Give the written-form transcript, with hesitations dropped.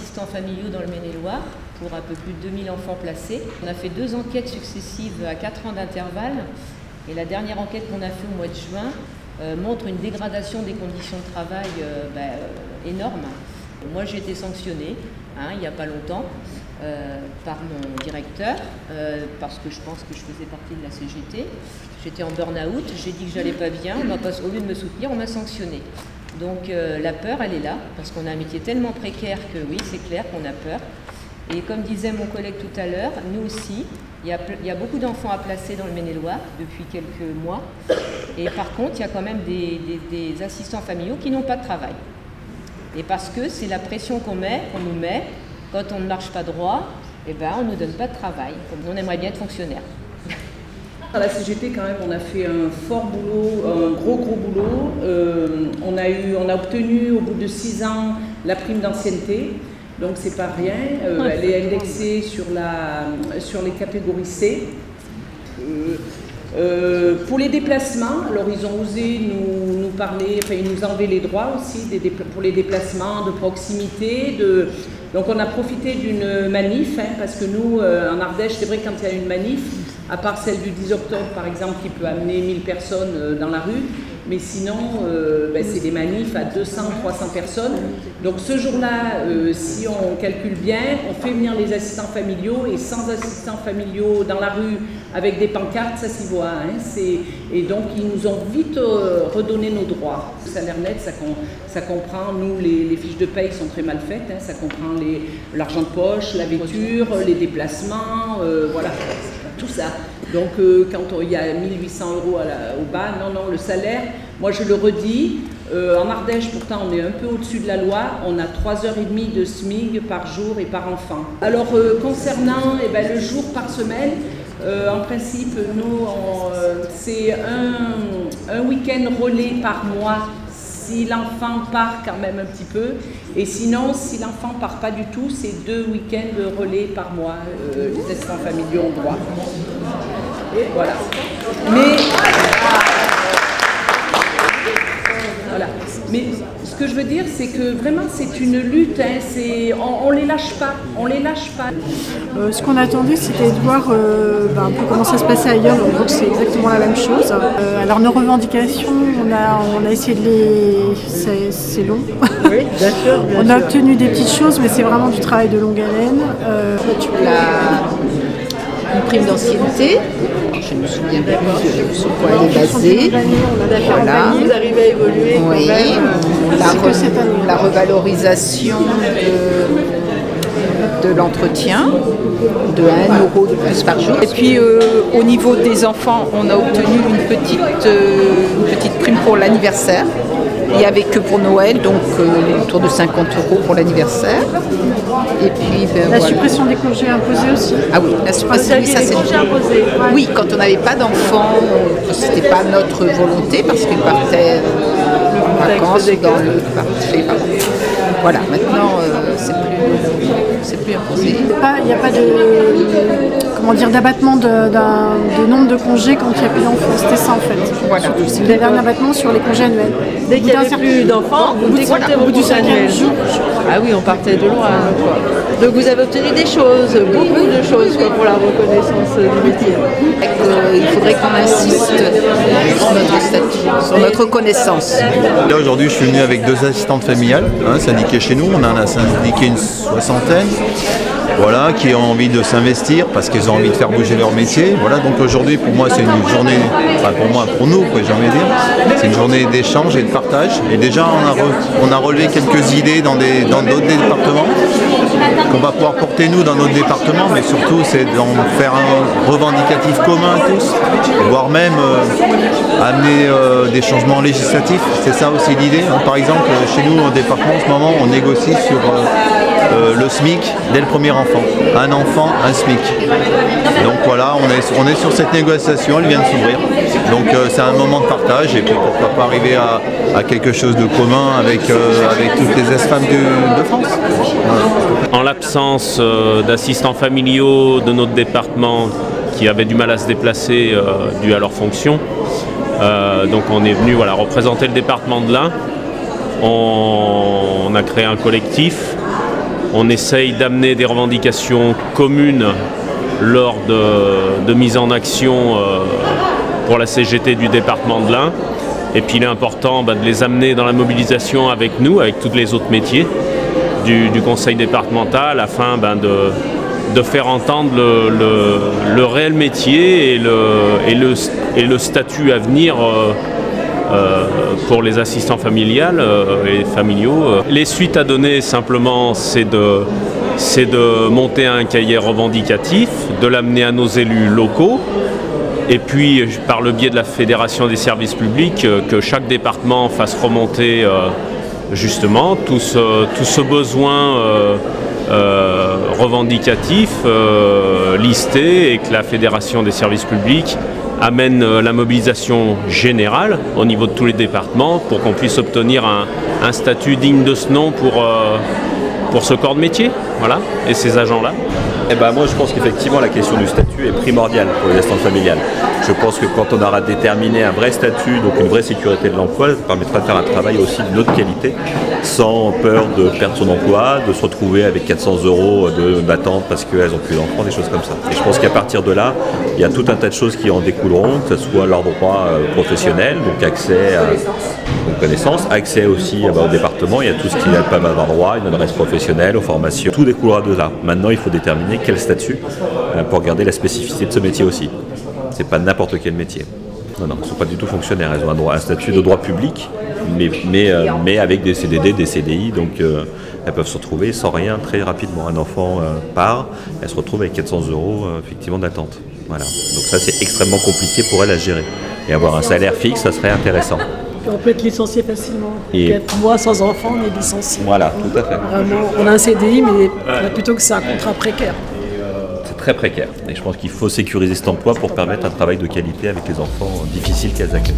assistants familiaux dans le Maine-et-Loire pour un peu plus de 2000 enfants placés. On a fait 2 enquêtes successives à 4 ans d'intervalle et la dernière enquête qu'on a faite au mois de juin montre une dégradation des conditions de travail énorme. Moi j'ai été sanctionnée il n'y a pas longtemps par mon directeur parce que je pense que je faisais partie de la CGT. J'étais en burn-out, j'ai dit que j'allais pas bien, au lieu de me soutenir, on m'a sanctionné. Donc la peur, elle est là, parce qu'on a un métier tellement précaire que oui, c'est clair qu'on a peur. Et comme disait mon collègue tout à l'heure, nous aussi, il y a beaucoup d'enfants à placer dans le Maine-et-Loire depuis quelques mois. Et par contre, il y a quand même des assistants familiaux qui n'ont pas de travail. Et parce que c'est la pression qu'on nous met, quand on ne marche pas droit, on ne nous donne pas de travail. On aimerait bien être fonctionnaire. À la CGT, quand même, on a fait un fort boulot, un gros boulot. On a obtenu au bout de 6 ans la prime d'ancienneté, donc c'est pas rien. Elle est indexée sur les catégories C. Pour les déplacements, alors ils ont osé nous parler, enfin ils nous enlevaient les droits aussi pour les déplacements de proximité. Donc on a profité d'une manif, parce que nous, en Ardèche, c'est vrai quand il y a une manif, à part celle du 10 octobre par exemple qui peut amener 1000 personnes dans la rue, mais sinon c'est des manifs à 200, 300 personnes. Donc ce jour-là, si on calcule bien, on fait venir les assistants familiaux et sans assistants familiaux dans la rue avec des pancartes, ça s'y voit. Et donc ils nous ont vite redonné nos droits. Le salaire net, ça comprend, nous les fiches de paye sont très mal faites, ça comprend l'argent de poche, la vêture, les déplacements, voilà. Tout ça. Donc quand il y a 1800 € au bas, non, le salaire, moi je le redis, en Ardèche pourtant on est un peu au-dessus de la loi, on a 3h30 de SMIG par jour et par enfant. Alors concernant le jour par semaine, en principe nous c'est un week-end relais par mois si l'enfant part quand même un petit peu, et sinon si l'enfant part pas du tout, c'est 2 week-ends de relais par mois, les assistants familiaux ont droit. Et voilà. Mais ce que je veux dire, c'est que vraiment c'est une lutte, on les lâche pas, Ce qu'on attendait, c'était de voir un peu comment ça se passait ailleurs, donc on voit que c'est exactement la même chose. Alors nos revendications, on a essayé de les... c'est long. Oui, bien sûr. On a obtenu des petites choses, mais c'est vraiment du travail de longue haleine. Une prime d'ancienneté, je me souviens plus sur quoi elle est basée. Voilà. Vous arrivez à évoluer. Oui, la revalorisation de l'entretien de 1 € de plus par jour. Et puis au niveau des enfants, on a obtenu une petite prime pour l'anniversaire. Il n'y avait que pour Noël, donc autour de 50 € pour l'anniversaire. Et puis la suppression des congés imposés aussi. Ah oui, la suppression des congés imposés. Oui, quand on n'avait pas d'enfants, c'était pas notre volonté parce qu'ils partaient en vacances dans le marché. Voilà, maintenant c'est plus imposé. Il n'y a pas d'abattement de nombre de congés quand il n'y a plus d'enfants. C'était ça en fait. Voilà. Il y avait un abattement sur les congés annuels. Dès qu'il n'y avait plus d'enfants, vous décomptez vos congés annuels. Ah oui, on partait de loin. Donc vous avez obtenu des choses, beaucoup de choses pour la reconnaissance du métier. Il faudrait qu'on insiste sur notre statut, sur notre reconnaissance. Là aujourd'hui je suis venu avec 2 assistantes familiales, syndiquées chez nous, on en a syndiqué une 60aine. Voilà, qui ont envie de s'investir parce qu'ils ont envie de faire bouger leur métier. Voilà, donc aujourd'hui pour moi c'est une journée, pour nous j'ai envie de dire, c'est une journée d'échange et de partage. Et déjà on a relevé quelques idées dans d'autres départements qu'on va pouvoir porter nous dans notre département, mais surtout c'est d'en faire un revendicatif commun à tous, voire même amener des changements législatifs. C'est ça aussi l'idée. Par exemple, chez nous au département en ce moment on négocie sur le SMIC dès le premier enfant. Un enfant, un SMIC. Donc voilà, on est sur cette négociation, elle vient de s'ouvrir. Donc c'est un moment de partage et puis pourquoi pas arriver à quelque chose de commun avec toutes les ex-femmes de France. En l'absence d'assistants familiaux de notre département qui avaient du mal à se déplacer dû à leur fonction, donc on est venu représenter le département de l'Ain. On a créé un collectif On essaye d'amener des revendications communes lors de mise en action pour la CGT du département de l'Ain. Et puis il est important de les amener dans la mobilisation avec nous, avec tous les autres métiers du conseil départemental, afin de faire entendre le réel métier et le statut à venir pour les assistants familiales et familiaux. Les suites à donner simplement, c'est de monter un cahier revendicatif, de l'amener à nos élus locaux, et puis par le biais de la Fédération des services publics, que chaque département fasse remonter justement tout ce besoin revendicatif listé, et que la Fédération des services publics amène la mobilisation générale au niveau de tous les départements pour qu'on puisse obtenir un statut digne de ce nom pour ce corps de métier, voilà, et ces agents-là. Eh ben moi je pense qu'effectivement la question du statut est primordiale pour les assistantes familiales. Je pense que quand on aura déterminé un vrai statut, donc une vraie sécurité de l'emploi, ça permettra de faire un travail aussi de haute qualité, sans peur de perdre son emploi, de se retrouver avec 400 € d'attente parce qu'elles n'ont plus d'enfants, des choses comme ça. Et je pense qu'à partir de là, il y a tout un tas de choses qui en découleront, que ce soit leur droit professionnel, donc accès à une connaissance, accès aussi au département, il y a tout ce qu'ils peuvent avoir droit, une adresse professionnelle, aux formations, tout découlera de là. Maintenant il faut déterminer quel statut pour garder la spécificité de ce métier aussi. C'est pas n'importe quel métier. Non, elles ne sont pas du tout fonctionnaires, elles ont un statut de droit public, mais avec des CDD, des CDI, donc elles peuvent se retrouver sans rien très rapidement. Un enfant part, elle se retrouve avec 400 € effectivement d'attente. Voilà. Donc ça c'est extrêmement compliqué pour elle à gérer. Et avoir un salaire fixe, ça serait intéressant. On peut être licencié facilement. 4 mois sans enfant, on est licencié. Voilà, tout à fait. Vraiment, on a un CDI, mais plutôt que c'est un contrat précaire. C'est très précaire. Et je pense qu'il faut sécuriser cet emploi pour permettre un travail de qualité avec les enfants difficiles qu'elles accueillent.